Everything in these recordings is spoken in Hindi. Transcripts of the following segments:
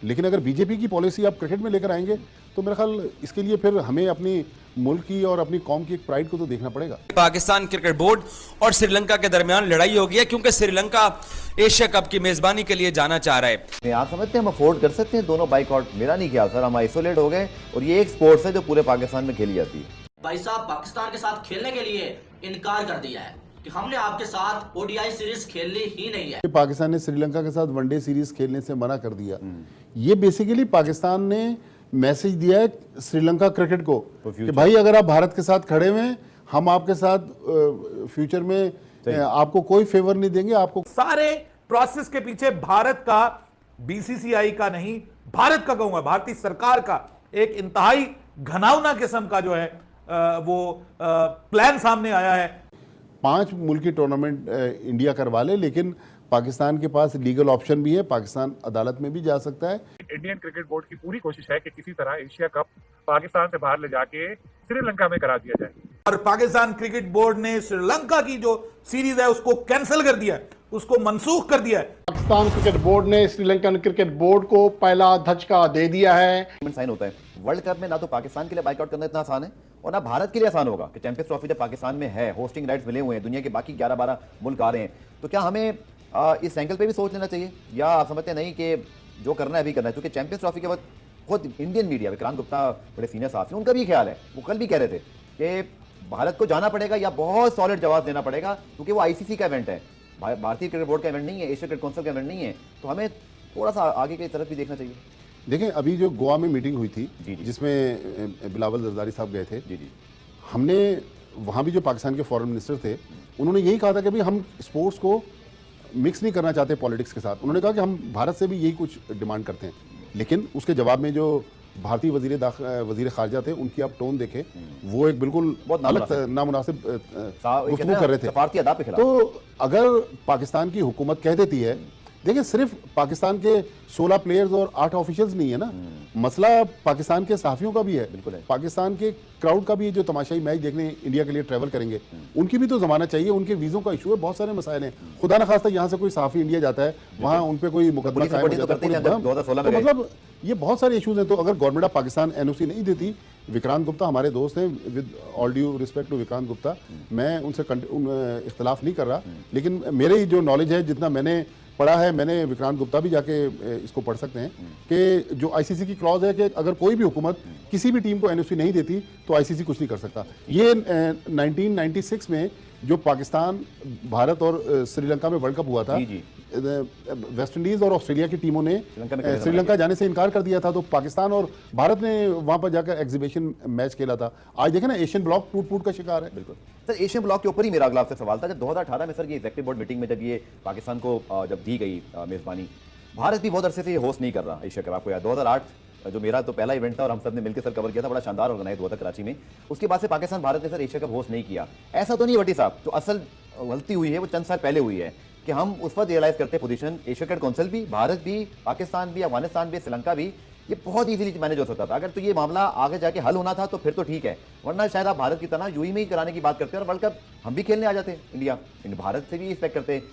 लेकिन अगर बीजेपी की पॉलिसी आप क्रिकेट में लेकर आएंगे तो मेरा ख्याल इसके लिए फिर हमें अपनी मुल्क की और अपनी कौम की एक प्राइड को तो देखना पड़ेगा। पाकिस्तान क्रिकेट बोर्ड और श्रीलंका के दरमियान लड़ाई हो गई है क्योंकि श्रीलंका एशिया कप की मेजबानी के लिए जाना चाह रहा है। आप समझते हैं हम अफोर्ड कर सकते हैं दोनों बाइकआउट? मेरा नहीं किया सर, हम आइसोलेट हो गए और ये एक स्पोर्ट्स है जो पूरे पाकिस्तान में खेली जाती है। भाई साहब पाकिस्तान के साथ खेलने के लिए इनकार कर दिया है कि हमने आपके साथ ओडीआई सीरीज खेलनी ही नहीं है। पाकिस्तान ने श्रीलंका के साथ वनडे सीरीज खेलने से मना कर दिया। ये बेसिकली पाकिस्तान ने मैसेज दिया है श्रीलंका क्रिकेट को कि भाई अगर आप भारत के साथ खड़े हुए हैं, हम आपके साथ फ्यूचर में आपको कोई फेवर नहीं देंगे। आपको सारे प्रोसेस के पीछे भारत का, बीसीसीआई का नहीं, भारत का कहूंगा, भारतीय सरकार का एक इंतहाई घनावना किस्म का जो है वो प्लान सामने आया है। 5 मुल्की टूर्नामेंट इंडिया करवा ले, लेकिन पाकिस्तान के पास लीगल ऑप्शन भी है, पाकिस्तान अदालत में भी जा सकता है। इंडियन क्रिकेट बोर्ड की पूरी कोशिश है कि किसी तरह एशिया कप पाकिस्तान से बाहर ले जाके श्रीलंका में करा दिया जाए। और पाकिस्तान क्रिकेट बोर्ड ने श्रीलंका की जो सीरीज है उसको कैंसिल कर दिया, उसको मनसूख कर दिया है। पाकिस्तान क्रिकेट बोर्ड ने श्रीलंकन क्रिकेट बोर्ड को पहला धचका दे दिया है। साइन होता है वर्ल्ड कप में, ना तो पाकिस्तान के लिए बाइकआउट करना इतना आसान है और ना भारत के लिए आसान होगा कि चैंपियंस ट्रॉफी जब पाकिस्तान में है, होस्टिंग राइट्स मिले हुए हैं, दुनिया के बाकी 11-12 मुल्क आ रहे हैं, तो क्या हमें इस एंगल पे भी सोच लेना चाहिए, या आप समझते नहीं कि जो करना है अभी करना है? क्योंकि चैंपियंस ट्रॉफी के बाद खुद इंडियन मीडिया, विक्रांत गुप्ता बड़े सीनियर साथी, उनका भी ख्याल है, वो कल भी कह रहे थे कि भारत को जाना पड़ेगा या बहुत सॉलिड जवाब देना पड़ेगा, क्योंकि वो आईसीसी का इवेंट है, भारतीय क्रिकेट बोर्ड का इवेंट नहीं है, एशिया क्रिकेट काउंसिल का इवेंट नहीं है, तो हमें थोड़ा सा आगे की तरफ भी देखना चाहिए। देखें, अभी जो गोवा में मीटिंग हुई थी जिसमें बिलावल जरदारी साहब गए थे, हमने वहाँ भी जो पाकिस्तान के फॉरेन मिनिस्टर थे उन्होंने यही कहा था कि भाई हम स्पोर्ट्स को मिक्स नहीं करना चाहते पॉलिटिक्स के साथ। उन्होंने कहा कि हम भारत से भी यही कुछ डिमांड करते हैं, लेकिन उसके जवाब में जो भारतीय वजीर खारजा थे उनकी आप टोन देखें, वो एक बिल्कुल बहुत अलग नामुनासिब गुफ्तगू कर रहे थे। तो अगर पाकिस्तान की हुकूमत कह देती है, देखिए सिर्फ पाकिस्तान के 16 प्लेयर्स और 8 ऑफिशियल्स नहीं है ना, मसला पाकिस्तान के सहाफियों का भी है, पाकिस्तान के क्राउड का भी है जो तमाशाई मैच देखने इंडिया के लिए ट्रैवल करेंगे, उनकी भी तो जमानत चाहिए, उनके वीज़ों का इशू है, बहुत सारे मसाइल हैं। खुदा न खास्ता यहाँ से कोई सहाफी इंडिया जाता है, वहाँ उन पर कोई मुकदमा कायम हो जाता है, तो मतलब ये बहुत सारे इशूज़ हैं। तो अगर गवर्नमेंट ऑफ पाकिस्तान एनओसी नहीं देती, विक्रांत गुप्ता हमारे दोस्त हैं, with all due respect to Vikrant Gupta, मैं उनसे इख्तलाफ नहीं कर रहा, लेकिन मेरे जो नॉलेज है, जितना मैंने पढ़ा है, मैंने विक्रांत गुप्ता भी जाके इसको पढ़ सकते हैं कि जो आईसीसी की क्लॉज है कि अगर कोई भी हुकूमत किसी भी टीम को एनओसी नहीं देती तो आईसीसी कुछ नहीं कर सकता। ये 1996 में जो पाकिस्तान, भारत और श्रीलंका में वर्ल्ड कप हुआ था, वेस्ट इंडीज और ऑस्ट्रेलिया की टीमों ने श्रीलंका जाने से इनकार कर दिया था, तो पाकिस्तान और भारत ने वहां पर जाकर एग्जीबिशन मैच खेला था। आज देखें ना, एशियन ब्लॉक टूट का शिकार है। बिल्कुल सर, एशियन ब्लॉक के ऊपर ही मेरा अगला आपसे सवाल था। जब 2018 में सर ये एग्जीक्यूटिव बोर्ड मीटिंग में जब ये पाकिस्तान को जब दी गई मेजबानी, भारत भी बहुत अरसे से ये होस्ट नहीं कर रहा एशिया कप। आपको याद 2008 जो मेरा तो पहला इवेंट था और हम सब ने मिलकर सर कवर किया था, बड़ा शानदार ऑर्गेनाइज हुआ था कराची में। उसके बाद से पाकिस्तान, भारत ने सर एशिया कप होस्ट नहीं किया। ऐसा तो नहीं भट्टी साहब, तो असल गलती हुई है वो चंद साल पहले हुई है कि हम उस वक्त रियलाइज करते पोजीशन, एशिया क्रिकेट काउंसिल भी, भारत भी, पाकिस्तान भी, अफगानिस्तान भी, श्रीलंका भी, ये बहुत इजीली मैनेज हो सकता था। अगर तो ये मामला आगे जाके हल होना था तो फिर तो ठीक है, वरना शायद आप भारत की तरह यूई में ही कराने की बात करते हैं और वर्ल्ड कप हम भी खेलने आ जाते इंडिया, भारत से भी एक्सपेक्ट करते हैं।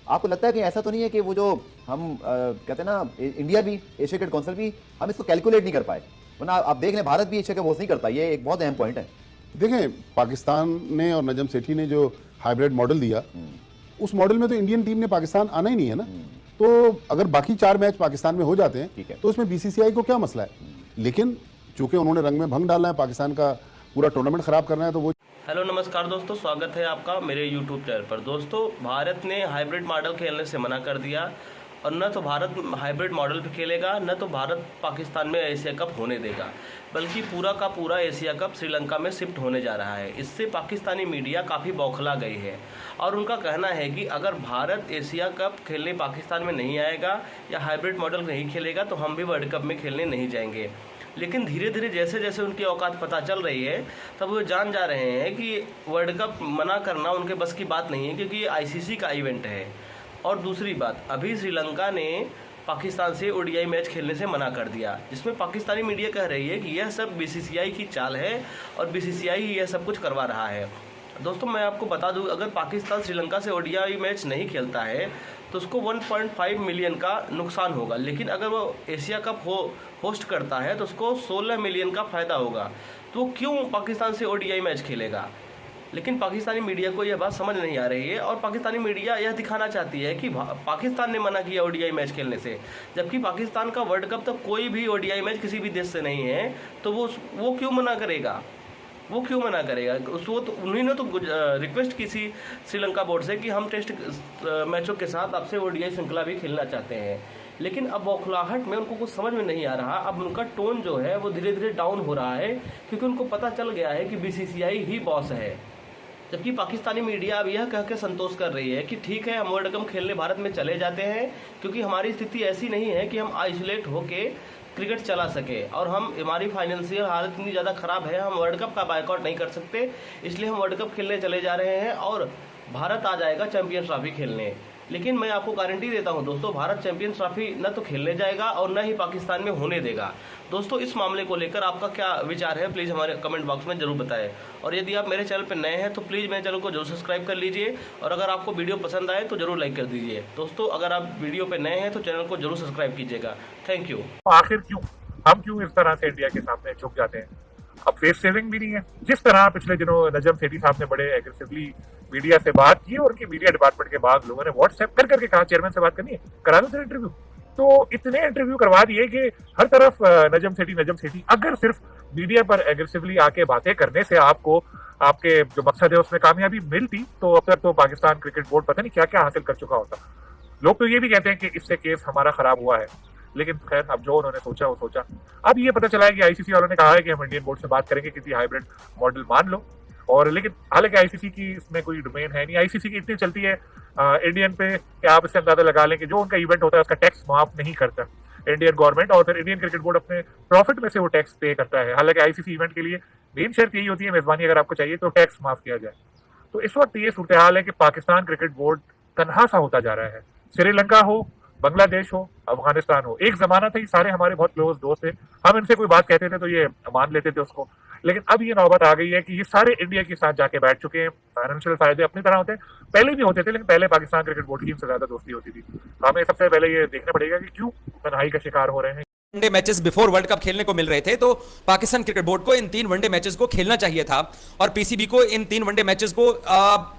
आपको लगता है कि ऐसा तो नहीं है कि वो जो हम कहते हैं ना, इंडिया भी, एशिया क्रिकेट काउंसिल भी, हम इसको कैलकुलेट नहीं कर पाए? वरना आप देख लें, भारत भी एशिया कप होस्ट नहीं करता, ये एक बहुत अहम पॉइंट है। देखें, पाकिस्तान ने और नजम सेठी ने जो हाइब्रिड मॉडल दिया, उस मॉडल में तो इंडियन टीम ने पाकिस्तान आना ही नहीं है ना। तो अगर बाकी 4 मैच पाकिस्तान में हो जाते हैं तो उसमें बीसीसीआई को क्या मसला है? लेकिन चूंकि उन्होंने रंग में भंग डालना है, पाकिस्तान का पूरा टूर्नामेंट खराब करना है, तो वो। हेलो नमस्कार दोस्तों, स्वागत है आपका मेरे यूट्यूब चैनल पर। दोस्तों, भारत ने हाइब्रिड मॉडल खेलने से मना कर दिया और न तो भारत हाइब्रिड मॉडल पे खेलेगा, न तो भारत पाकिस्तान में एशिया कप होने देगा, बल्कि पूरा का पूरा एशिया कप श्रीलंका में शिफ्ट होने जा रहा है। इससे पाकिस्तानी मीडिया काफ़ी बौखला गई है और उनका कहना है कि अगर भारत एशिया कप खेलने पाकिस्तान में नहीं आएगा या हाइब्रिड मॉडल नहीं खेलेगा तो हम भी वर्ल्ड कप में खेलने नहीं जाएंगे। लेकिन धीरे धीरे जैसे जैसे उनकी औकात पता चल रही है, तब वो जान जा रहे हैं कि वर्ल्ड कप मना करना उनके बस की बात नहीं है, क्योंकि ये आईसीसी का इवेंट है। और दूसरी बात, अभी श्रीलंका ने पाकिस्तान से ओडीआई मैच खेलने से मना कर दिया, जिसमें पाकिस्तानी मीडिया कह रही है कि यह सब बीसीसीआई की चाल है और बीसीसीआई ही यह सब कुछ करवा रहा है। दोस्तों, मैं आपको बता दूं, अगर पाकिस्तान श्रीलंका से ओडीआई मैच नहीं खेलता है तो उसको 1.5 मिलियन का नुकसान होगा। लेकिन अगर वो एशिया कप होस्ट करता है तो उसको 16 मिलियन का फ़ायदा होगा। तो क्यों पाकिस्तान से ओडीआई मैच खेलेगा? लेकिन पाकिस्तानी मीडिया को यह बात समझ नहीं आ रही है, और पाकिस्तानी मीडिया यह दिखाना चाहती है कि पाकिस्तान ने मना किया ओडीआई मैच खेलने से, जबकि पाकिस्तान का वर्ल्ड कप तक कोई भी ओडीआई मैच किसी भी देश से नहीं है। तो वो क्यों मना करेगा? वो क्यों मना करेगा? उसको तो उन्होंने तो रिक्वेस्ट की थी श्रीलंका बोर्ड से कि हम टेस्ट मैचों के साथ आपसे ओडीआई श्रृंखला भी खेलना चाहते हैं। लेकिन अब बौखलाहट में उनको कुछ समझ में नहीं आ रहा। अब उनका टोन जो है वो धीरे धीरे डाउन हो रहा है, क्योंकि उनको पता चल गया है कि बीसीसीआई ही बॉस है। जबकि पाकिस्तानी मीडिया अब यह कह के संतोष कर रही है कि ठीक है, हम वर्ल्ड कप खेलने भारत में चले जाते हैं, क्योंकि हमारी स्थिति ऐसी नहीं है कि हम आइसोलेट होके क्रिकेट चला सके, और हमारी फाइनेंशियल हालत इतनी ज़्यादा ख़राब है, हम वर्ल्ड कप का बायकॉट नहीं कर सकते, इसलिए हम वर्ल्ड कप खेलने चले जा रहे हैं और भारत आ जाएगा चैंपियंस ट्रॉफी खेलने। लेकिन मैं आपको गारंटी देता हूं दोस्तों, भारत चैंपियंस ट्रॉफी न तो खेलने जाएगा और न ही पाकिस्तान में होने देगा। दोस्तों, इस मामले को लेकर आपका क्या विचार है, प्लीज़ हमारे कमेंट बॉक्स में जरूर बताएं। और यदि आप मेरे चैनल पर नए हैं तो प्लीज़ मेरे चैनल को जरूर सब्सक्राइब कर लीजिए, और अगर आपको वीडियो पसंद आए तो जरूर लाइक कर दीजिए। दोस्तों, अगर आप वीडियो पर नए हैं तो चैनल को जरूर सब्सक्राइब कीजिएगा। Thank you. आखिर हम क्यों इस तरह से इंडिया के सामने झुक जाते हैं? अब फेस सेविंग भी नहीं है। जिस तरह पिछले दिनों नजम सेठी साहब ने बड़े एग्रेसिवली मीडिया से बात की, और उनके मीडिया डिपार्टमेंट के बाद लोगों ने व्हाट्सएप कर करके कहा चेयरमैन से बात करनी है, करा दो तेरे इंटरव्यू। तो इतने इंटरव्यू करवा दिए कि हर तरफ नजम सेठी। अगर सिर्फ मीडिया पर एग्रेसिवली आके बातें करने से आपको आपके जो मकसद है उसमें कामयाबी मिलती, तो अब तक तो पाकिस्तान क्रिकेट बोर्ड पता नहीं क्या क्या हासिल कर चुका होता। लोग तो ये भी कहते हैं कि इससे केस हमारा खराब हुआ है, लेकिन खैर अब जो उन्होंने सोचा वो सोचा। अब ये पता चला है कि आईसीसी वालों ने कहा है कि हम इंडियन बोर्ड से बात करेंगे, किसी हाइब्रिड मॉडल मान लो। और लेकिन हालांकि आईसीसी की इसमें कोई डोमेन है नहीं। आईसीसी की इतनी चलती है इंडियन पे कि आप इससे अंदाजा लगा लें कि जो उनका इवेंट होता है उसका टैक्स माफ नहीं करता इंडियन गवर्नमेंट, और फिर इंडियन क्रिकेट बोर्ड अपने प्रॉफिट में से वो टैक्स पे करता है। हालांकि आईसीसी इवेंट के लिए मेन शर्त यही होती है, मेजबानी अगर आपको चाहिए तो टैक्स माफ किया जाए। तो इस वक्त ये सूरत हाल है कि पाकिस्तान क्रिकेट बोर्ड तनहा सा होता जा रहा है। श्रीलंका हो, बांग्लादेश हो, अफगानिस्तान हो, एक जमाना था ये सारे हमारे बहुत क्लोज दोस्त थे, हम इनसे कोई बात कहते थे तो ये मान लेते थे उसको। लेकिन अब ये नौबत आ गई है कि ये सारे इंडिया के साथ जाके बैठ चुके हैं। फाइनेंशियल फायदे अपनी तरह होते हैं, पहले भी होते थे, लेकिन पहले पाकिस्तान क्रिकेट बोर्ड की इनसे ज्यादा दोस्ती होती थी। हमें सबसे पहले ये देखना पड़ेगा कि क्यों तन्हाई का शिकार हो रहे हैं। One day matches before world cup खेलने को मिल रहे थे, तो पाकिस्तान क्रिकेट बोर्ड को इन 3 वनडे मैचेस को खेलना चाहिए था, और पीसीबी को इन 3 वनडे मैचेस को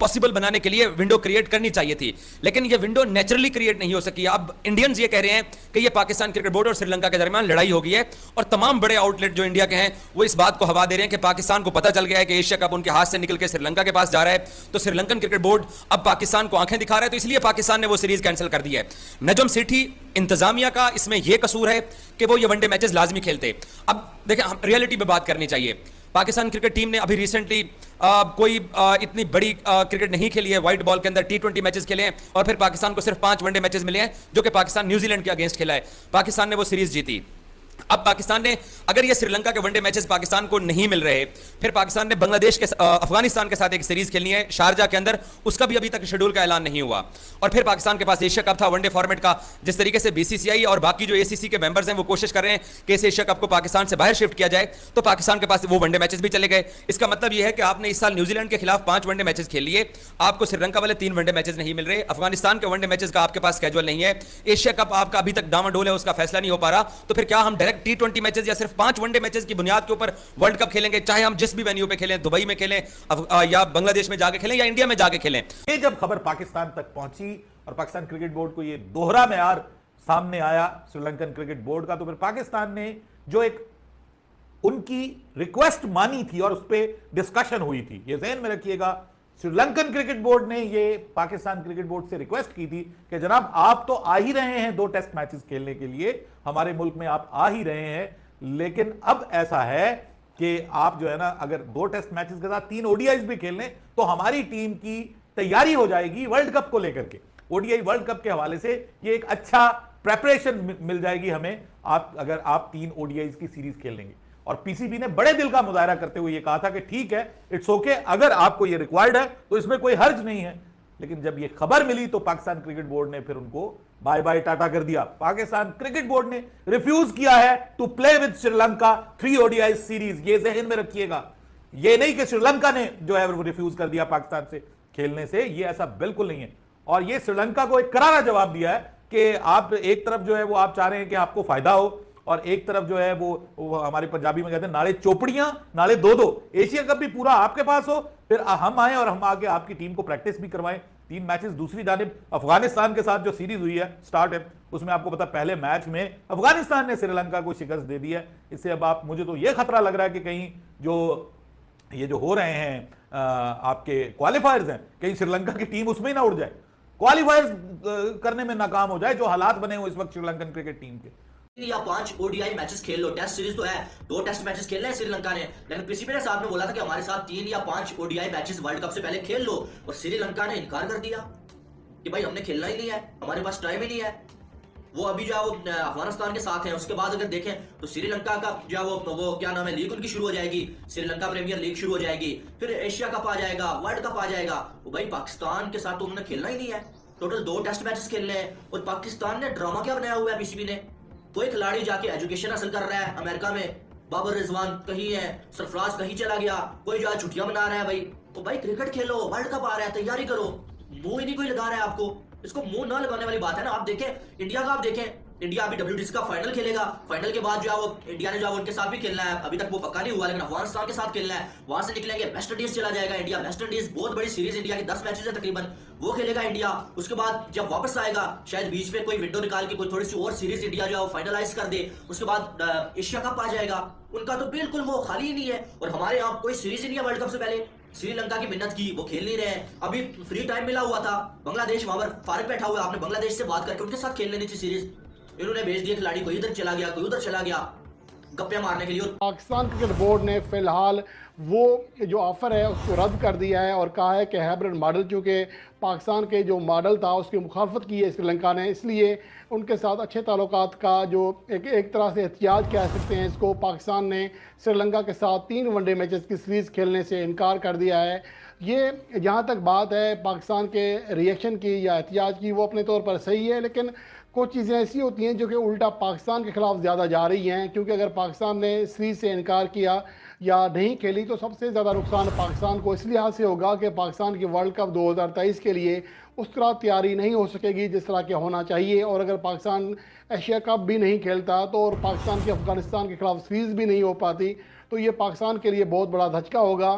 पॉसिबल बनाने के लिए विंडो क्रिएट करनी चाहिए थी। लेकिन ये विंडो नेचुरली क्रिएट नहीं हो सकी। अब इंडियंस ये कह रहे हैं कि ये पाकिस्तान क्रिकेट बोर्ड और श्रीलंका के दरमियान लड़ाई हो गई है, और तमाम बड़े आउटलेट जो इंडिया के हैं वो इस बात को हवा दे रहे हैं कि पाकिस्तान को पता चल गया है कि एशिया कप उनके हाथ से निकल के श्रीलंका के पास जा रहा है, तो श्रीलंकन क्रिकेट बोर्ड अब पाकिस्तान को आंखें दिखा रहा है, तो इसलिए पाकिस्तान ने वो सीरीज कैंसिल कर दी है। नजम सेठी इंतजामिया का इसमें यह कसूर है कि वो ये वनडे मैचेस लाजमी खेलते। अब देखें, हम रियलिटी पे बात करनी चाहिए। पाकिस्तान क्रिकेट टीम ने अभी रिसेंटली कोई इतनी बड़ी क्रिकेट नहीं खेली है। व्हाइट बॉल के अंदर T20 मैचेस खेले हैं, और फिर पाकिस्तान को सिर्फ 5 वनडे मैचेस मिले हैं, जो कि पाकिस्तान न्यूजीलैंड के अगेंस्ट खेला है। पाकिस्तान ने वो सीरीज जीती। अब पाकिस्तान ने, अगर ये श्रीलंका के वनडे मैचेस पाकिस्तान को नहीं मिल रहे, फिर पाकिस्तान ने बांग्लादेश के अफगानिस्तान के साथ एक सीरीज खेलनी है शारजा के अंदर, उसका भी अभी तक शेड्यूल का ऐलान नहीं हुआ। और फिर पाकिस्तान के पास एशिया कप था वनडे फॉर्मेट का, जिस तरीके से बीसीसीआई और बाकी जो एसीसी के मेंबर्स हैं वो कोशिश कर रहे हैं कि इस एशिया कप को पाकिस्तान से बाहर शिफ्ट किया जाए, तो पाकिस्तान के पास वो वनडे मैचेस भी चले गए। इसका मतलब यह है कि आपने इस साल न्यूजीलैंड के खिलाफ 5 वनडे मैचेस खेल लिए, आपको श्रीलंका वाले 3 वनडे मैचेस नहीं मिल रहे, अफगानिस्तान के वनडे मैचेस का आपके पास स्केड्यूल नहीं है, एशिया कप आपका अभी तक डामाडोल है, उसका फैसला नहीं हो पा रहा। तो फिर क्या हम डायरेक्ट T20 मैचेस या सिर्फ 5 वनडे मैचेस की बुनियाद के ऊपर वर्ल्ड कप खेलेंगे, चाहे हम जिस भी वेन्यू पे खेलें, दुबई में खेलें या बांग्लादेश में जाके खेलें या इंडिया में जाके खेलें? ये जब खबर पाकिस्तान तक पहुंची और पाकिस्तान क्रिकेट बोर्ड को ये दोहरा मेयार सामने आया श्रीलंकन क्रिकेट बोर्ड का, तो फिर पाकिस्तान ने जो एक उनकी रिक्वेस्ट मानी थी और उस पर डिस्कशन हुई थी, ये ध्यान में रखिएगा, श्रीलंकन क्रिकेट बोर्ड ने ये पाकिस्तान क्रिकेट बोर्ड से रिक्वेस्ट की थी कि जनाब आप तो आ ही रहे हैं 2 टेस्ट मैचेस खेलने के लिए, हमारे मुल्क में आप आ ही रहे हैं, लेकिन अब ऐसा है कि आप जो है ना, अगर 2 टेस्ट मैचेस के साथ 3 ओडीआईज भी खेल लें तो हमारी टीम की तैयारी हो जाएगी वर्ल्ड कप को लेकर के। ओडीआई वर्ल्ड कप के हवाले से ये एक अच्छा प्रेपरेशन मिल जाएगी हमें, अगर आप 3 ओडीआईज की सीरीज खेल लेंगे। और पीसीबी ने बड़े दिल का मुजाहरा करते हुए ये कहा था कि ठीक है, इट्स ओके, अगर आपको ये रिक्वायर्ड है तो इसमें कोई हर्ज नहीं है। लेकिन जब ये खबर मिली तो पाकिस्तान क्रिकेट बोर्ड ने फिर उनको बाय बाय टाटा कर दिया। पाकिस्तान क्रिकेट बोर्ड ने रिफ्यूज किया है to play with Sri Lanka 3 ODI series, ये जहन में रखिएगा। ये नहीं कि श्रीलंका ने जो है वो रिफ्यूज कर दिया पाकिस्तान से खेलने से, ये ऐसा बिल्कुल नहीं है। और ये श्रीलंका को एक करारा जवाब दिया है कि आप एक तरफ जो है वो आप चाह रहे हैं कि आपको फायदा हो, और एक तरफ जो है वो हमारे पंजाबी में कहते हैं नाले चोपड़ियां नाले दो दो, एशिया कप भी पूरा आपके पास हो, फिर हम आए और हम आके आपकी टीम को प्रैक्टिस भी करवाएं। 3 मैचेस। दूसरी जानिब अफगानिस्तान के साथ जो सीरीज हुई है स्टार्ट है, उसमें आपको पता पहले मैच में अफगानिस्तान ने श्रीलंका को शिकस्त दे दी है। इससे अब आप, मुझे तो यह खतरा लग रहा है कि कहीं ये जो हो रहे हैं आपके क्वालिफायर्स हैं, कहीं श्रीलंका की टीम उसमें ही ना उड़ जाए, क्वालिफायर्स करने में नाकाम हो जाए, जो हालात बने हो इस वक्त श्रीलंकन क्रिकेट टीम के। या 5 ओडीआई मैचेस खेल लो, टेस्ट सीरीज तो है, 2 टेस्ट मैचेस खेलना है श्रीलंका ने, लेकिन पीसीबी ने साहब ने बोला था कि हमारे साथ 3 या 5 ओडीआई मैचेस वर्ल्ड कप से पहले खेल लो, और श्रीलंका ने इनकार कर दिया कि भाई हमने खेलना ही नहीं है, हमारे पास टाइम ही नहीं है। वो अभी जो अफगानिस्तान के साथ हैं, उसके बाद अगर देखें तो श्रीलंका का जो वो क्या नाम है, लीग उनकी शुरू हो जाएगी, श्रीलंका प्रीमियर लीग शुरू हो जाएगी, फिर एशिया कप आ जाएगा, वर्ल्ड कप आ जाएगा। वो भाई पाकिस्तान के साथ तो उन्होंने खेलना ही नहीं है, टोटल 2 टेस्ट मैचेस खेलने हैं। और पाकिस्तान ने ड्रामा क्या बनाया हुआ है पीसीबी ने, कोई खिलाड़ी जाके एजुकेशन हासिल कर रहा है अमेरिका में, बाबर रिजवान कहीं है, सरफराज कहीं चला गया, कोई जो है छुट्टियां मना रहा है। भाई तो भाई क्रिकेट खेलो, वर्ल्ड कप आ रहा है, तैयारी करो। मुंह ही नहीं कोई लगा रहा है आपको, इसको मुंह ना लगाने वाली बात है ना। आप देखें इंडिया का, आप देखें इंडिया अभी WTC का फाइनल खेलेगा, फाइनल के बाद जो है वो इंडिया ने जो है उनके साथ भी खेलना है, अभी तक वो पक्का नहीं हुआ, लेकिन अफगानिस्तान के साथ खेलना है। वहां से निकलेंगे, वेस्ट इंडीज चला जाएगा इंडिया, वेस्ट इंडीज बहुत बड़ी सीरीज, इंडिया की 10 मैचेस है तकरीबन, वो खेलेगा इंडिया। उसके बाद जब वापस आएगा, शायद बीच में कोई विंडो निकाल के कोई थोड़ी सी और सीरीज इंडिया जो है वो फाइनलाइज कर दे, उसके बाद एशिया कप आ जाएगा। उनका तो बिल्कुल वो खाली ही नहीं है, और हमारे यहाँ कोई सीरीज ही नहीं है वर्ल्ड कप से पहले। श्रीलंका की मिन्नत की, वो खेल नहीं रहे। अभी फ्री टाइम मिला हुआ था, बांग्लादेश वहां पर फारिग बैठा हुआ है, आपने बांग्लादेश से बात करके उनके साथ खेल लेनी थी सीरीज, इन्होंने भेज दिया खिलाड़ी, कोई इधर चला गया, कोई उधर चला गया गप्पे मारने के लिए। पाकिस्तान क्रिकेट बोर्ड ने फिलहाल वो जो ऑफ़र है उसको रद्द कर दिया है और कहा है कि हाइब्रिड मॉडल, चूँकि पाकिस्तान के जो मॉडल था उसकी मुखालफत की है श्रीलंका ने, इसलिए उनके साथ अच्छे ताल्लुकात का जो एक तरह से एहतियात कह सकते हैं इसको, पाकिस्तान ने श्रीलंका के साथ 3 वनडे मैचेस की सीरीज़ खेलने से इनकार कर दिया है। ये जहाँ तक बात है पाकिस्तान के रिएक्शन की या एहतियात की, वो अपने तौर पर सही है, लेकिन कुछ चीज़ें ऐसी होती हैं जो कि उल्टा पाकिस्तान के ख़िलाफ़ ज़्यादा जा रही हैं, क्योंकि अगर पाकिस्तान ने सीरीज़ से इनकार किया या नहीं खेली तो सबसे ज़्यादा नुकसान पाकिस्तान को इस लिहाज से होगा कि पाकिस्तान की वर्ल्ड कप 2023 के लिए उस तरह तैयारी नहीं हो सकेगी जिस तरह के होना चाहिए। और अगर पाकिस्तान एशिया कप भी नहीं खेलता तो, और पाकिस्तान की अफ़गानिस्तान के ख़िलाफ़ सीरीज़ भी नहीं हो पाती, तो ये पाकिस्तान के लिए बहुत बड़ा धचका होगा।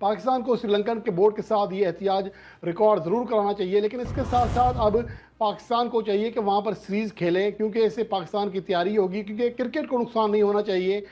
पाकिस्तान को श्रीलंकन के बोर्ड के साथ ये एहतियाज रिकॉर्ड ज़रूर कराना चाहिए, लेकिन इसके साथ साथ अब पाकिस्तान को चाहिए कि वहाँ पर सीरीज़ खेलें, क्योंकि इससे पाकिस्तान की तैयारी होगी, क्योंकि क्रिकेट को नुकसान नहीं होना चाहिए।